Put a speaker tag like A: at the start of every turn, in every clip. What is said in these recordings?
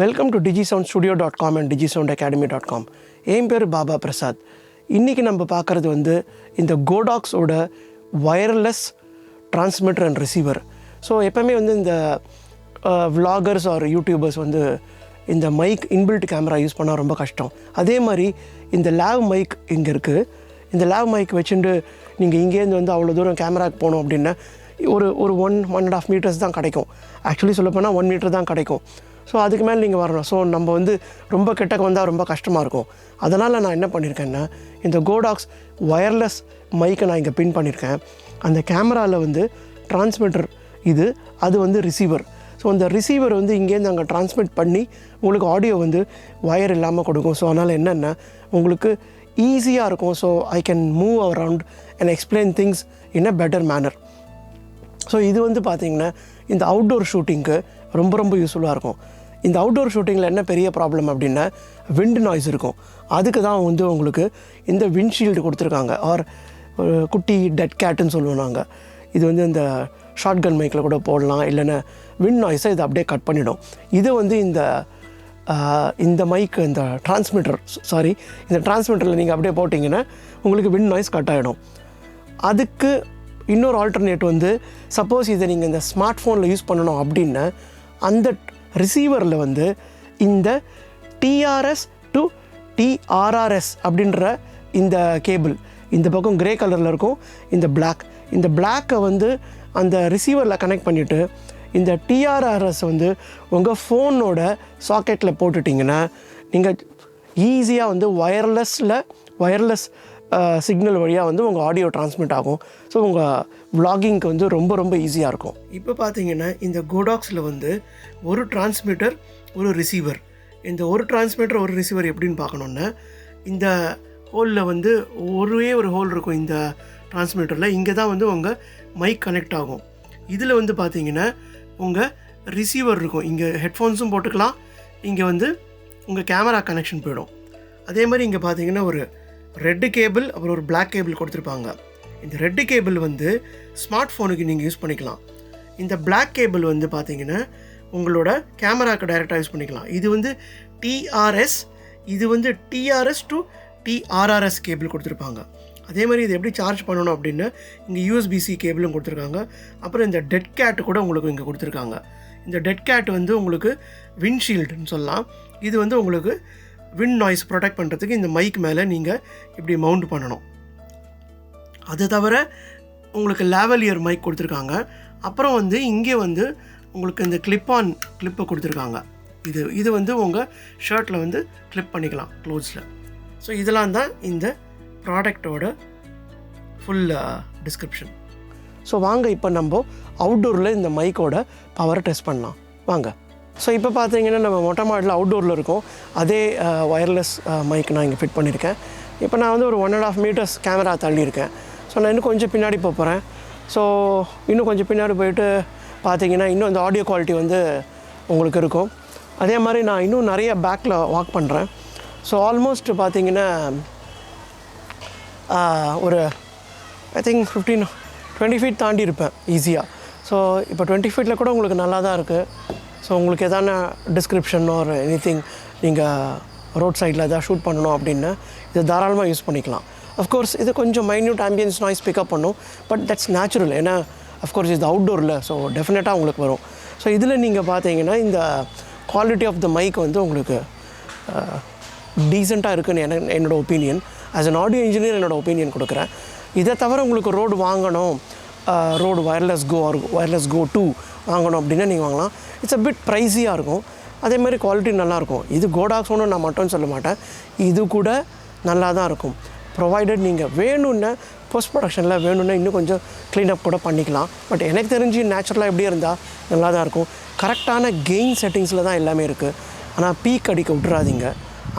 A: Welcome to digisoundstudio.com and digisoundacademy.com. என் பேர் பாபா பிரசாத். இன்றைக்கி நம்ம பார்க்குறது வந்து இந்த கோடாக்ஸோட wireless transmitter and receiver. So எப்போவுமே வந்து இந்த vloggers ஆர் யூடியூபர்ஸ் வந்து இந்த மைக் இன்பில்ட் கேமரா யூஸ் பண்ணால் ரொம்ப கஷ்டம். அதே மாதிரி இந்த லேவ் மைக் இங்கே இருக்குது. இந்த லேவ் மைக் வச்சுட்டு நீங்கள் இங்கேருந்து வந்து அவ்வளோ தூரம் கேமராக்கு போகணும் அப்படின்னா ஒரு 1.5 meters தான் கிடைக்கும். ஆக்சுவலி சொல்லப்போனால் 1 meter தான் கிடைக்கும். ஸோ அதுக்கு மேலே நீங்கள் வரணும். ஸோ நம்ம வந்து ரொம்ப கிட்டக்கு வந்தால் ரொம்ப கஷ்டமாக இருக்கும். அதனால் நான் என்ன பண்ணியிருக்கேன்னா இந்த கோடாக்ஸ் வயர்லெஸ் மைக்கை நான் இங்கே பின் பண்ணியிருக்கேன். அந்த கேமராவில் வந்து டிரான்ஸ்மிட்டர் அது வந்து ரிசீவர். ஸோ அந்த ரிசீவர் வந்து இங்கேருந்து அங்கே டிரான்ஸ்மிட் பண்ணி உங்களுக்கு ஆடியோ வந்து வயர் இல்லாமல் கொடுக்கும். ஸோ அதனால் என்னென்னா உங்களுக்கு ஈஸியாக இருக்கும். So I can move around and explain things in a better manner. So இது வந்து பார்த்திங்கன்னா இந்த அவுட்டோர் ஷூட்டிங்க்கு ரொம்ப யூஸ்ஃபுல்லாக இருக்கும். இந்த அவுட்டோர் ஷூட்டிங்கில் என்ன பெரிய ப்ராப்ளம் அப்படின்னா விண்ட் நாய்ஸ் இருக்கும். அதுக்கு தான் வந்து உங்களுக்கு இந்த விண்ட்ஷீல்டு கொடுத்துருக்காங்க. ஆர் குட்டி டெட் கேட்டுன்னு சொல்லுவோம் நாங்கள். இது வந்து இந்த ஷார்ட் கன் மைக்கில் கூட போடலாம். இல்லைன்னா விண்ட் நாய்ஸை இதை அப்படியே கட் பண்ணிடும். இது வந்து இந்த மைக் இந்த டிரான்ஸ்மிட்டரில் நீங்கள் அப்படியே போட்டிங்கன்னா உங்களுக்கு விண்ட் நாய்ஸ் கட் ஆகிடும். அதுக்கு இன்னொரு ஆல்டர்னேட் வந்து சப்போஸ் இதை நீங்கள் இந்த ஸ்மார்ட் ஃபோனில் யூஸ் பண்ணணும் அப்படின்னா அந்த ரிசீவரில் வந்து இந்த டிஆர்எஸ் டு டிஆர்ஆர்எஸ் அப்படின்ற இந்த கேபிள் இந்த பக்கம் கிரே கலரில் இருக்கும். இந்த பிளாக்கை வந்து அந்த ரிசீவரில் கனெக்ட் பண்ணிவிட்டு இந்த டிஆர்ஆர்எஸ் வந்து உங்கள் ஃபோனோட சாக்கெட்டில் போட்டுட்டிங்கன்னா நீங்கள் ஈஸியாக வந்து வயர்லெஸ் சிக்னல் வழியாக வந்து உங்கள் ஆடியோ டிரான்ஸ்மிட் ஆகும். ஸோ உங்கள் vloggingக்கு வந்து ரொம்ப ஈஸியாக இருக்கும். இப்போ பார்த்தீங்கன்னா இந்த கோடாக்ஸில் வந்து ஒரு டிரான்ஸ்மிட்டர் ஒரு ரிசீவர். இந்த ஒரு டிரான்ஸ்மிட்டர் ஒரு ரிசீவர் எப்படின்னு பார்க்கணுன்னா இந்த ஹோலில் வந்து ஒரு ஹோல் இருக்கும். இந்த டிரான்ஸ்மிட்டரில் இங்கே தான் வந்து உங்கள் மைக் கனெக்ட் ஆகும். இதில் வந்து பார்த்தீங்கன்னா உங்கள் ரிசீவர் இருக்கும். இங்கே ஹெட்ஃபோன்ஸும் போட்டுக்கலாம். இங்கே வந்து உங்கள் கேமரா கனெக்ஷன் போயிடும். அதே மாதிரி இங்கே பார்த்தீங்கன்னா ஒரு ரெட்டு கேபிள் அப்புறம் ஒரு பிளாக் கேபிள் கொடுத்துருப்பாங்க. இந்த ரெட்டு கேபிள் வந்து ஸ்மார்ட் ஃபோனுக்கு நீங்கள் யூஸ் பண்ணிக்கலாம். இந்த பிளாக் கேபிள் வந்து பார்த்தீங்கன்னா உங்களோட கேமராவுக்கு டைரெக்டாக யூஸ் பண்ணிக்கலாம். இது வந்து டிஆர்எஸ், இது வந்து டிஆர்எஸ் டு டிஆர்ஆர்எஸ் கேபிள் கொடுத்துருப்பாங்க. அதே மாதிரி இது எப்படி சார்ஜ் பண்ணணும் அப்படின்னா இங்கே யூஎஸ்பிசி கேபிளும் கொடுத்துருக்காங்க. அப்புறம் இந்த டெட் கேட்டு கூட உங்களுக்கு இங்கே கொடுத்துருக்காங்க. இந்த டெட் கேட் வந்து உங்களுக்கு விண்ட்ஷீல்டுன்னு சொல்லலாம். இது வந்து உங்களுக்கு விண்ட் நாய்ஸ் ப்ரொடெக்ட் பண்ணுறதுக்கு இந்த மைக் மேலே நீங்கள் இப்படி மவுண்ட் பண்ணணும். அது தவிர உங்களுக்கு லேவலியர் மைக் கொடுத்துருக்காங்க. அப்புறம் வந்து இங்கே வந்து உங்களுக்கு இந்த கிளிப்பை கொடுத்துருக்காங்க. இது வந்து உங்கள் ஷர்ட்டில் வந்து கிளிப் பண்ணிக்கலாம் க்ளோத்ஸில். ஸோ இதெல்லாம் தான் இந்த ப்ராடக்டோட ஃபுல் டிஸ்கிரிப்ஷன். ஸோ வாங்க இப்போ நம்ம அவுட்டோரில் இந்த மைக்கோட பவரை டெஸ்ட் பண்ணலாம் வாங்க. ஸோ இப்போ பார்த்தீங்கன்னா நம்ம மொட்டை மாடியில் அவுட்டோரில் இருக்கும். அதே வயர்லெஸ் மைக் நான் இங்கே ஃபிட் பண்ணியிருக்கேன். இப்போ நான் வந்து ஒரு 1.5 meters கேமரா தள்ளியிருக்கேன். ஸோ நான் இன்னும் கொஞ்சம் பின்னாடி போகிறேன். ஸோ இன்னும் கொஞ்சம் பின்னாடி போயிட்டு பார்த்தீங்கன்னா இன்னும் அந்த ஆடியோ குவாலிட்டி வந்து உங்களுக்கு இருக்கும். அதே மாதிரி நான் இன்னும் நிறைய பேக்கில் வாக் பண்ணுறேன். ஸோ ஆல்மோஸ்ட் பார்த்தீங்கன்னா ஒரு ஐ திங்க் 15-20 feet தாண்டி இருப்பேன் ஈஸியாக. ஸோ இப்போ 20 feetல கூட உங்களுக்கு நல்லா தான் இருக்குது. ஸோ உங்களுக்கு எதான டிஸ்கிரிப்ஷன் ஒரு எனிதிங் நீங்கள் ரோட் சைடில் எதாவது ஷூட் பண்ணணும் அப்படின்னா இதை தாராளமாக யூஸ் பண்ணிக்கலாம். அஃப்கோர்ஸ் இது கொஞ்சம் மைன்யூட் ஆம்பியன்ஸ் நாய்ஸ் பிக்கப் பண்ணும். But that's natural. ஏன்னா அஃப்கோர்ஸ் இது அவுட்டோரில். ஸோ டெஃபினட்டாக உங்களுக்கு வரும். ஸோ இதில் நீங்கள் பார்த்தீங்கன்னா இந்த குவாலிட்டி ஆஃப் த மைக் வந்து உங்களுக்கு டீசெண்டாக இருக்குன்னு என்னோடய opinion. As an audio engineer என்னோடய ஒப்பீனியன் கொடுக்குறேன். இதை தவிர உங்களுக்கு ரோடு வாங்கணும், ரோடு வயர்லெஸ் கோ 2 வாங்கணும் அப்படின்னா நீங்கள் வாங்கலாம். இட்ஸ் அ பிட் ப்ரைஸியாக இருக்கும். அதே மாதிரி குவாலிட்டி நல்லாயிருக்கும். இது கோடாக்ஸ் ஒன்று நான் மட்டும் சொல்ல மாட்டேன், இது கூட நல்லா தான் இருக்கும். ப்ரொவைடட் நீங்கள் வேணும்னா போஸ்ட் ப்ரொடக்ஷனில் வேணும்னா இன்னும் கொஞ்சம் க்ளீனப் கூட பண்ணிக்கலாம். பட் எனக்கு தெரிஞ்சு நேச்சுரலாக எப்படி இருந்தால் நல்லா தான் இருக்கும். கரெக்டான கெயின் செட்டிங்ஸில் தான் எல்லாமே இருக்குது. ஆனால் பீக் அடிக்க விட்றாதீங்க.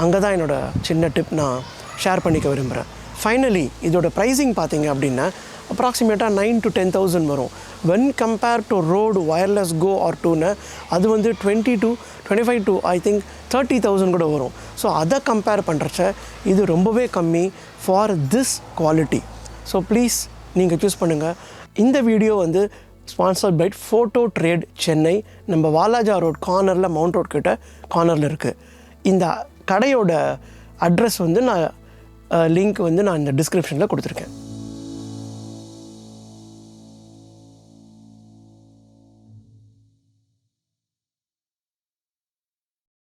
A: அங்கே தான் என்னோடய சின்ன டிப் நான் ஷேர் பண்ணிக்க விரும்புகிறேன். ஃபைனலி இதோட ப்ரைஸிங் பார்த்தீங்க அப்படின்னா அப்ராக்சிமேட்டாக 9,000 to 10,000 வரும். When compare to road wireless go or 2ன்னு அது வந்து 25 to ஐ திங்க் 30,000 கூட வரும். ஸோ அதை கம்பேர் பண்ணுறச்ச இது ரொம்பவே கம்மி for this quality. So please நீங்கள் சூஸ் பண்ணுங்கள். இந்த வீடியோ வந்து sponsored by photo trade Chennai. நம்ம வாலாஜா ரோட் கார்னரில், மவுண்ட் ரோட் கிட்ட கார்னரில் இருக்குது. இந்த கடையோட அட்ரஸ் வந்து நான் லிங்க் வந்து நான் இந்த டிஸ்கிரிப்ஷனில் கொடுத்துருக்கேன்.